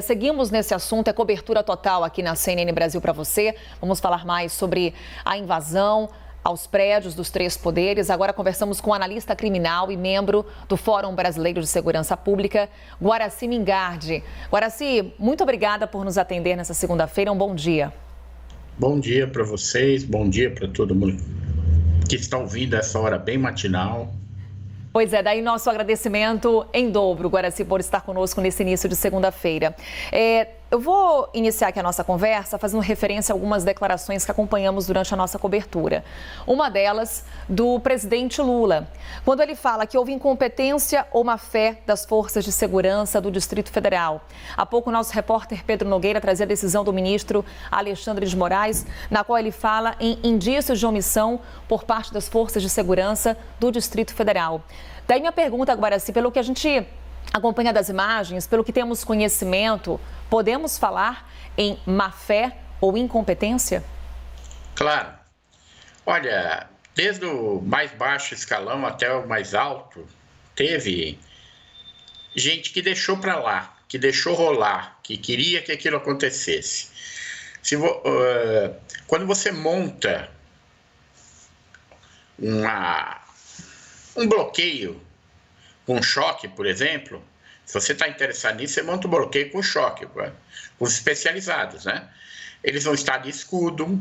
Seguimos nesse assunto, é cobertura total aqui na CNN Brasil para você. Vamos falar mais sobre a invasão aos prédios dos três poderes. Agora conversamos com o analista criminal e membro do Fórum Brasileiro de Segurança Pública, Guaraci Mingardi. Guaraci, muito obrigada por nos atender nessa segunda-feira. Um bom dia. Bom dia para vocês, bom dia para todo mundo que está ouvindo essa hora bem matinal. Pois é, daí nosso agradecimento em dobro, Guaraci, por estar conosco nesse início de segunda-feira. Eu vou iniciar aqui a nossa conversa fazendo referência a algumas declarações que acompanhamos durante a nossa cobertura. Uma delas do presidente Lula, quando ele fala que houve incompetência ou má-fé das forças de segurança do Distrito Federal. Há pouco, o nosso repórter Pedro Nogueira trazia a decisão do ministro Alexandre de Moraes, na qual ele fala em indícios de omissão por parte das forças de segurança do Distrito Federal. Daí minha pergunta, Guaraci, pelo que a gente acompanha das imagens, pelo que temos conhecimento, podemos falar em má-fé ou incompetência? Claro. Olha, desde o mais baixo escalão até o mais alto, teve gente que deixou para lá, que deixou rolar, que queria que aquilo acontecesse. Quando você monta um bloqueio com choque, por exemplo, se você está interessado nisso, você monta um bloqueio com choque, com os especializados, né? Eles vão estar de escudo,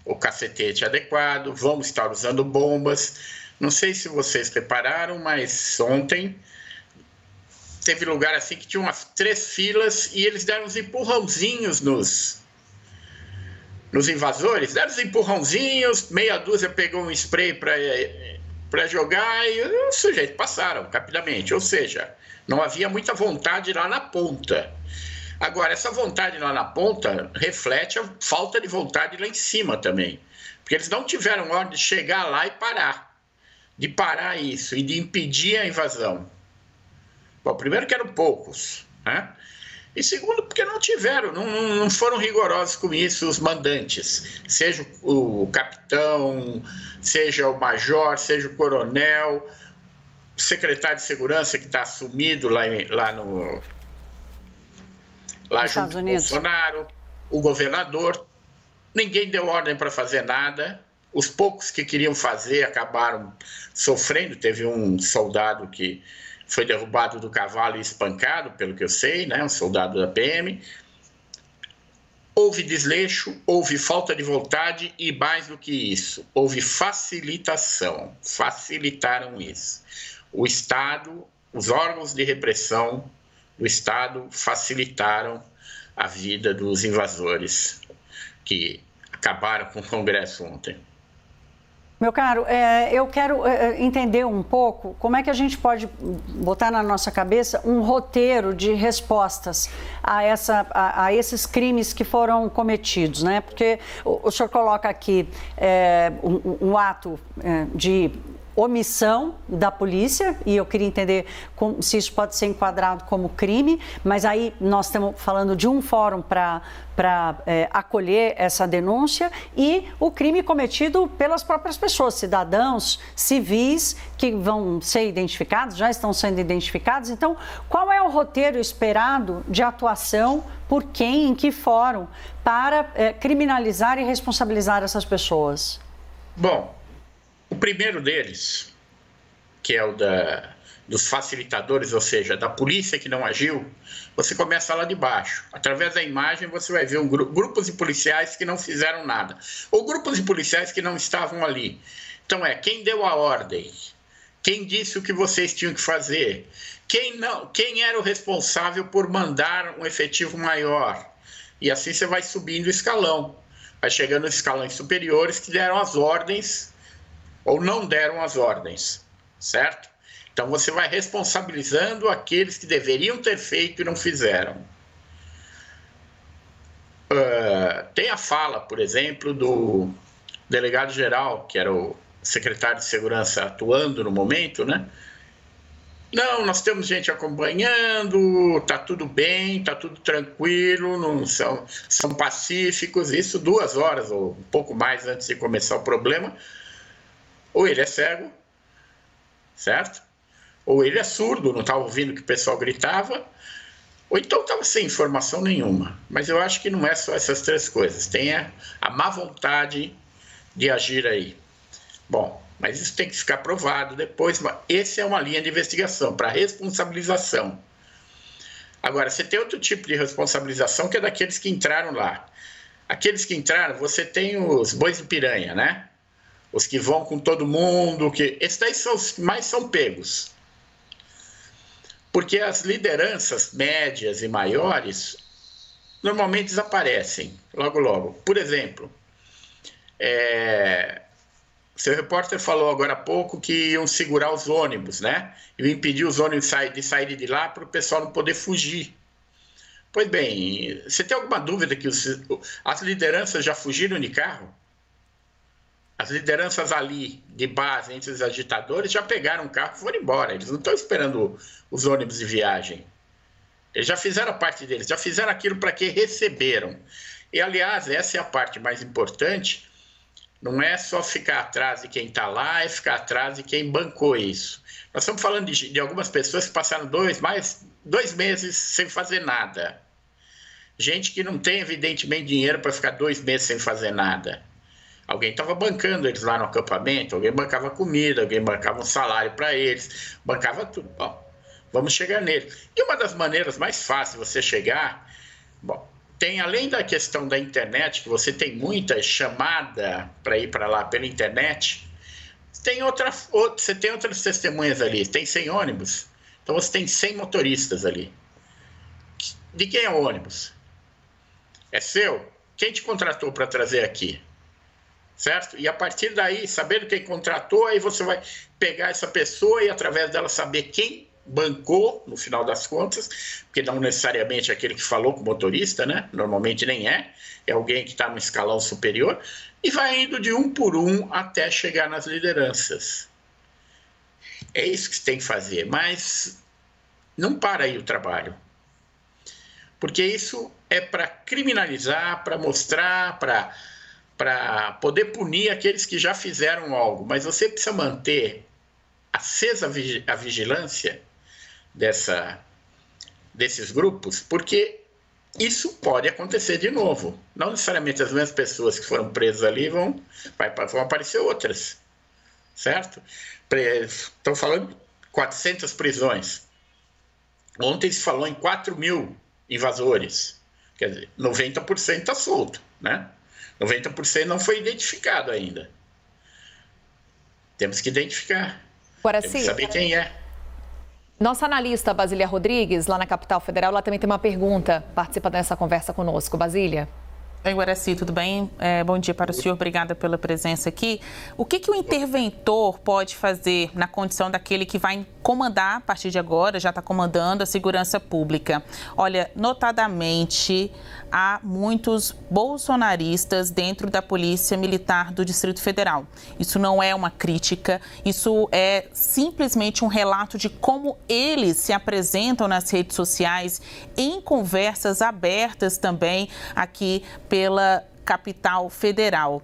o cacetete adequado, vão estar usando bombas. Não sei se vocês repararam, mas ontem teve lugar assim que tinha umas 3 filas e eles deram uns empurrãozinhos nos invasores, deram uns empurrãozinhos, meia dúzia pegou um spray para jogar e os sujeitos passaram rapidamente, ou seja, não havia muita vontade lá na ponta. Agora, essa vontade lá na ponta reflete a falta de vontade lá em cima também, porque eles não tiveram ordem de chegar lá e de parar isso e de impedir a invasão. Bom, primeiro que eram poucos, né? E segundo, porque não tiveram, não foram rigorosos com isso os mandantes, seja o capitão, seja o major, seja o coronel, o secretário de segurança que está assumido lá junto com o Bolsonaro, o governador. Ninguém deu ordem para fazer nada. Os poucos que queriam fazer acabaram sofrendo. Teve um soldado que foi derrubado do cavalo e espancado, pelo que eu sei, né? Um soldado da PM. Houve desleixo, houve falta de vontade e, mais do que isso, houve facilitação. Facilitaram isso. O Estado, os órgãos de repressão do Estado facilitaram a vida dos invasores que acabaram com o Congresso ontem. Meu caro, eu quero entender um pouco como é que a gente pode botar na nossa cabeça um roteiro de respostas a esses crimes que foram cometidos, né? Porque o senhor coloca aqui um ato de omissão da polícia, e eu queria entender se isso pode ser enquadrado como crime, mas aí nós estamos falando de um fórum para acolher essa denúncia, e o crime cometido pelas próprias pessoas, cidadãos, civis, que vão ser identificados, já estão sendo identificados. Então, qual é o roteiro esperado de atuação, por quem, em que fórum, para criminalizar e responsabilizar essas pessoas? Bom, o primeiro deles, que é o dos facilitadores, ou seja, da polícia que não agiu, você começa lá de baixo. Através da imagem você vai ver grupos de policiais que não fizeram nada, ou grupos de policiais que não estavam ali. Então quem deu a ordem, quem disse o que vocês tinham que fazer, quem era o responsável por mandar um efetivo maior. E assim você vai subindo o escalão, vai chegando nos escalões superiores que deram as ordens ou não deram as ordens, certo? Então você vai responsabilizando aqueles que deveriam ter feito e não fizeram. Tem a fala, por exemplo, do delegado-geral, que era o secretário de segurança atuando no momento, né? Não, nós temos gente acompanhando, tá tudo bem, tá tudo tranquilo, não são pacíficos. Isso 2 horas ou um pouco mais antes de começar o problema. Ou ele é cego, certo? Ou ele é surdo, não estava ouvindo o que o pessoal gritava, Ou então estava sem informação nenhuma. Mas eu acho que não é só essas 3 coisas. Tem a má vontade de agir aí. Bom, mas isso tem que ficar provado depois. Essa é uma linha de investigação para responsabilização. Agora, você tem outro tipo de responsabilização que é daqueles que entraram lá. Aqueles que entraram, você tem os bois de piranha, né? Os que vão com todo mundo. Esses daí são os que mais são pegos. Porque as lideranças médias e maiores normalmente desaparecem logo, logo. Por exemplo, seu repórter falou agora há pouco que iam segurar os ônibus, né? Iam impedir os ônibus de saírem de lá para o pessoal não poder fugir. Pois bem, você tem alguma dúvida que as lideranças já fugiram de carro? As lideranças ali de base, entre os agitadores, já pegaram o carro e foram embora. Eles não estão esperando os ônibus de viagem. Eles já fizeram a parte deles, já fizeram aquilo para que receberam. E, aliás, essa é a parte mais importante. Não é só ficar atrás de quem está lá, é ficar atrás de quem bancou isso. Nós estamos falando de algumas pessoas que passaram 2 meses sem fazer nada. Gente que não tem, evidentemente, dinheiro para ficar 2 meses sem fazer nada. Alguém estava bancando eles lá no acampamento, alguém bancava comida, alguém bancava um salário para eles, bancava tudo. Bom, vamos chegar nele. E uma das maneiras mais fáceis de você chegar, tem além da questão da internet, que você tem muita chamada para ir para lá pela internet, você tem outras testemunhas ali, tem 100 ônibus, então você tem 100 motoristas ali. De quem é o ônibus? É seu? Quem te contratou para trazer aqui? Certo? E a partir daí, sabendo quem contratou, aí você vai pegar essa pessoa e através dela saber quem bancou, no final das contas, porque não necessariamente é aquele que falou com o motorista, né? Normalmente nem é alguém que está no escalão superior, e vai indo de um por um até chegar nas lideranças. É isso que você tem que fazer, mas não para aí o trabalho. Porque isso é para criminalizar, para mostrar, para poder punir aqueles que já fizeram algo. Mas você precisa manter acesa a vigilância desses grupos, porque isso pode acontecer de novo. Não necessariamente as mesmas pessoas que foram presas ali vão aparecer outras, certo? Estão falando de 400 prisões. Ontem se falou em 4.000 invasores. Quer dizer, 90% está solto, né? 90% não foi identificado ainda. Temos que identificar. Temos que saber quem é. Nossa analista Basília Rodrigues, lá na Capital Federal, ela também tem uma pergunta. Participa dessa conversa conosco. Basília. Oi, Guaraci, tudo bem? Bom dia para o senhor, obrigada pela presença aqui. O que o interventor pode fazer na condição daquele que vai comandar, a partir de agora, já está comandando a segurança pública? Olha, notadamente, há muitos bolsonaristas dentro da Polícia Militar do Distrito Federal. Isso não é uma crítica, isso é simplesmente um relato de como eles se apresentam nas redes sociais, em conversas abertas também aqui pela Capital Federal.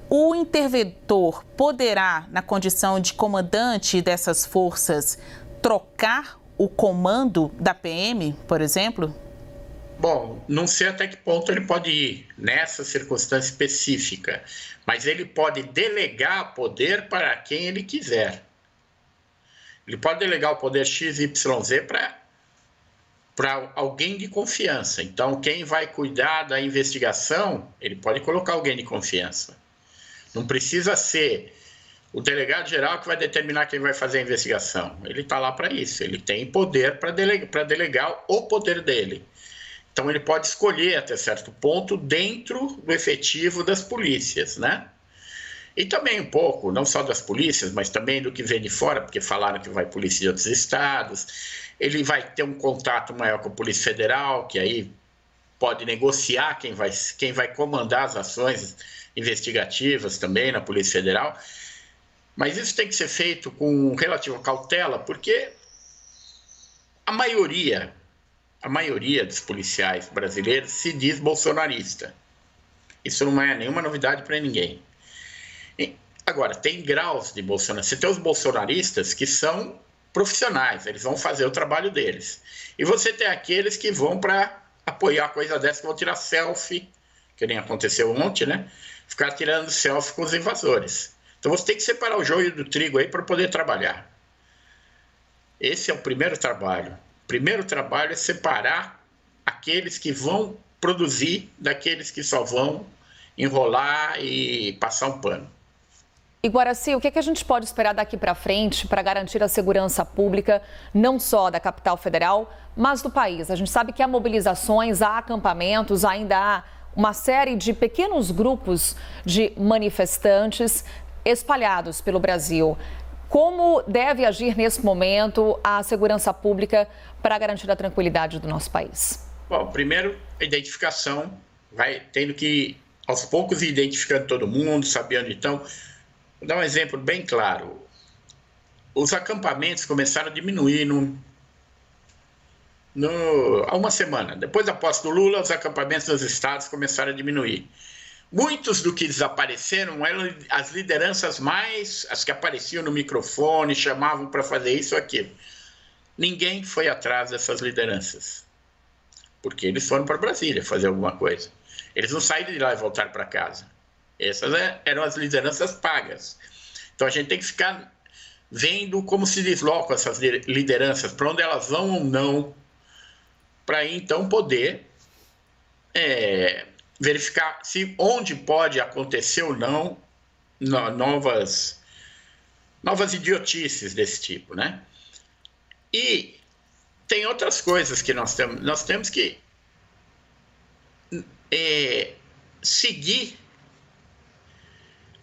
O interventor poderá, na condição de comandante dessas forças, trocar o comando da PM, por exemplo? Bom, não sei até que ponto ele pode ir nessa circunstância específica, mas ele pode delegar poder para quem ele quiser. Ele pode delegar o poder XYZ para alguém de confiança. Então, quem vai cuidar da investigação, ele pode colocar alguém de confiança. Não precisa ser o delegado geral que vai determinar quem vai fazer a investigação. Ele está lá para isso. Ele tem poder para delegar o poder dele. Então, ele pode escolher, até certo ponto, dentro do efetivo das polícias, né? E também um pouco, não só das polícias, mas também do que vem de fora, porque falaram que vai polícia de outros estados. Ele vai ter um contato maior com a Polícia Federal, que aí pode negociar quem vai comandar as ações investigativas também na Polícia Federal. Mas isso tem que ser feito com relativa cautela, porque a maioria dos policiais brasileiros se diz bolsonarista. Isso não é nenhuma novidade para ninguém. Agora, tem graus de bolsonaristas. Você tem os bolsonaristas que são profissionais, eles vão fazer o trabalho deles. E você tem aqueles que vão para apoiar coisa dessa, que vão tirar selfie, que nem aconteceu ontem, né? Ficar tirando selfie com os invasores. Então você tem que separar o joio do trigo aí para poder trabalhar. Esse é o primeiro trabalho. O primeiro trabalho é separar aqueles que vão produzir daqueles que só vão enrolar e passar um pano. E Guaraci, o que a gente pode esperar daqui para frente para garantir a segurança pública, não só da capital federal, mas do país? A gente sabe que há mobilizações, há acampamentos, ainda há uma série de pequenos grupos de manifestantes espalhados pelo Brasil. Como deve agir nesse momento a segurança pública para garantir a tranquilidade do nosso país? Bom, primeiro, a identificação, vai tendo que, aos poucos, ir identificando todo mundo, saber onde estão. Vou dar um exemplo bem claro. Os acampamentos começaram a diminuir há uma semana. Depois da posse do Lula, os acampamentos nos estados começaram a diminuir. Muitos do que desapareceram eram as lideranças as que apareciam no microfone, chamavam para fazer isso ou aquilo. Ninguém foi atrás dessas lideranças, porque eles foram para Brasília fazer alguma coisa. Eles não saíram de lá e voltaram para casa. Essas eram as lideranças pagas. Então a gente tem que ficar vendo como se deslocam essas lideranças, para onde elas vão ou não, para então poder verificar onde pode acontecer ou não novas idiotices desse tipo, né? E tem outras coisas que nós temos que seguir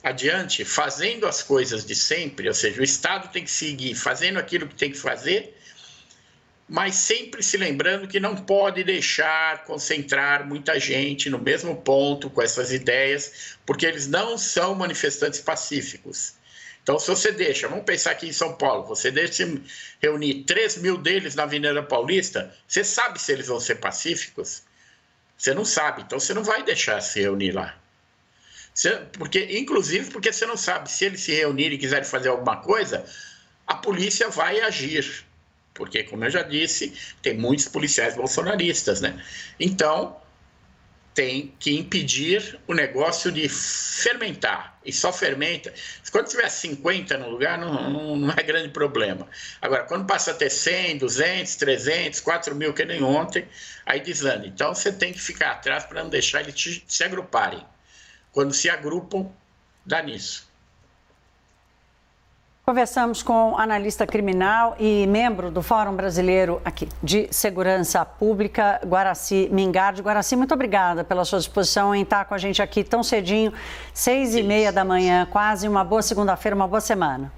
adiante fazendo as coisas de sempre, ou seja, o Estado tem que seguir fazendo aquilo que tem que fazer, mas sempre se lembrando que não pode deixar concentrar muita gente no mesmo ponto com essas ideias, porque eles não são manifestantes pacíficos. Então, se você deixa, vamos pensar aqui em São Paulo, você deixa reunir 3 mil deles na Avenida Paulista, você sabe se eles vão ser pacíficos? Você não sabe, então você não vai deixar se reunir lá. Inclusive porque você não sabe, se eles se reunirem e quiserem fazer alguma coisa, a polícia vai agir. Porque, como eu já disse, tem muitos policiais bolsonaristas, né? Então, tem que impedir o negócio de fermentar. E só fermenta. Quando tiver 50 no lugar, não é grande problema. Agora, quando passa a ter 100, 200, 300, 4 mil, que nem ontem, aí desanda. Então, você tem que ficar atrás para não deixar eles se agruparem. Quando se agrupam, dá nisso. Conversamos com o analista criminal e membro do Fórum Brasileiro aqui de Segurança Pública, Guaraci Mingardi. Guaraci, muito obrigada pela sua disposição em estar com a gente aqui tão cedinho, 6h30 da manhã, quase uma boa segunda-feira, uma boa semana.